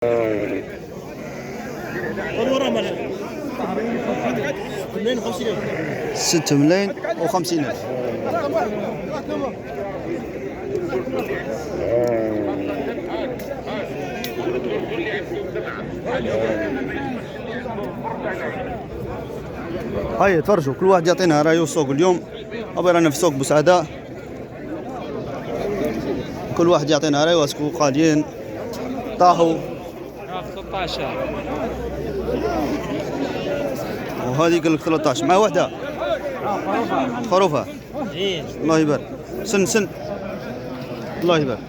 6 ملايين و50 ألف. هاي تفرجوا كل واحد يعطينا رايه السوق اليوم. أبي رانا في سوق بوسعادة، كل واحد يعطينا رايه. واسكو قادين طاحوا 13 وهذه قال لك 13 مع وحده خروفه. الله يبارك. سن الله يبارك.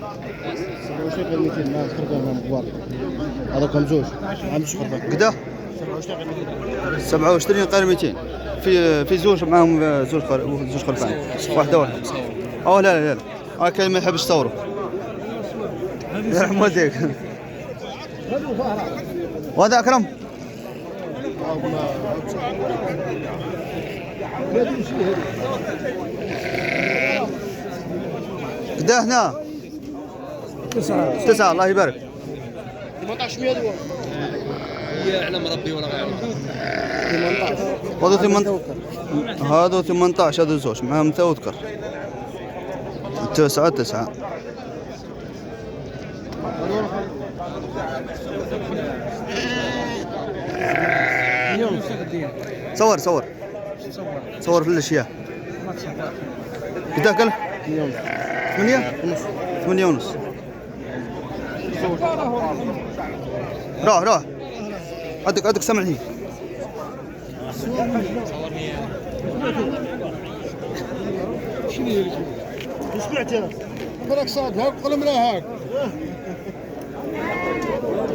هذا كم زوج قدا 27 غير 200 في زوج معهم زوج خرفان واحده. لا لا كاين ما يحبش تصوروا يرحم والديك. وهذا اكرم قدا هنا 9 الله يبارك. 18 يعلم ربي ولا غيره. هذا 18 هذا زوج معهم توذكر 9. صور في الاشياء. قداك قال 8 ونص. روح عندك سمع لي. سمعت انا بالك صاد هاك قول من هاك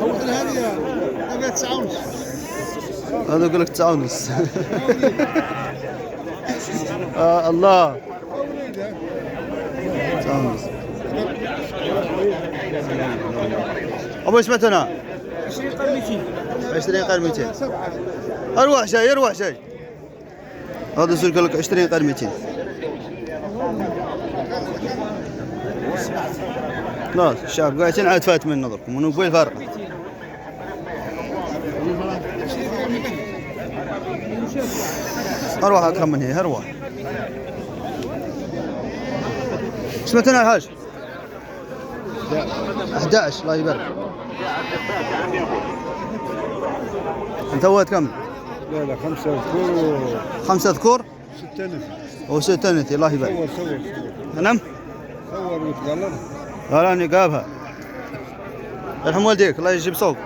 هو هذه هذا 9 ونص. هذا يقول لك 9 ونص. الله 9 ونص. أبو سمعت أنا 20 غير 200. أروح شيء. هذا زول قال لك 20 غير 200. خلاص الشعب قاعدين عاد فات من نظركم ونقول فرق. أروح أكرم من هنا أروح. سمعت أنا الحاج 11 الله يبارك. انت ولد كم؟ لا 5 ذكور 5 ذكور 6 نثى و6 نثى الله يبارك. صور نعم صور وتقلل. لا أنا قابها يرحم والديك الله يجيب صوب.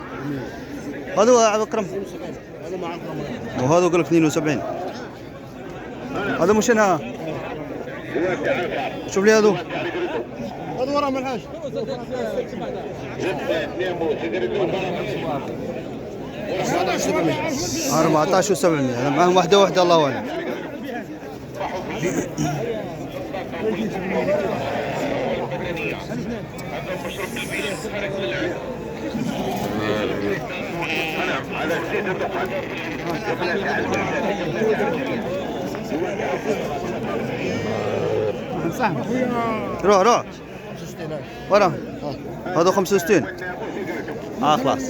هذا هو عبد الكرم وهذا يقول لك 72. هذا مش انا شوف لي هذا ورا من الحاج 14 و700. أنا معهم واحدة الله أعلم. روح ورا. هذا 65. خلاص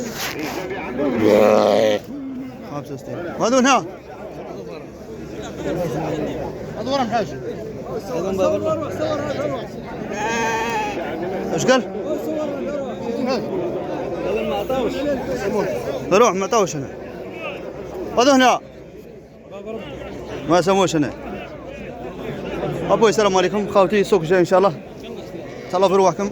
65. وهذا هنا هذا ورا الحاج. ايش قال؟ روح ما عطاوش هنا. هذا هنا ما سموش هنا. ابوي السلام عليكم خوتي، سوق جاي ان شاء الله. تهلاو في رواحكم.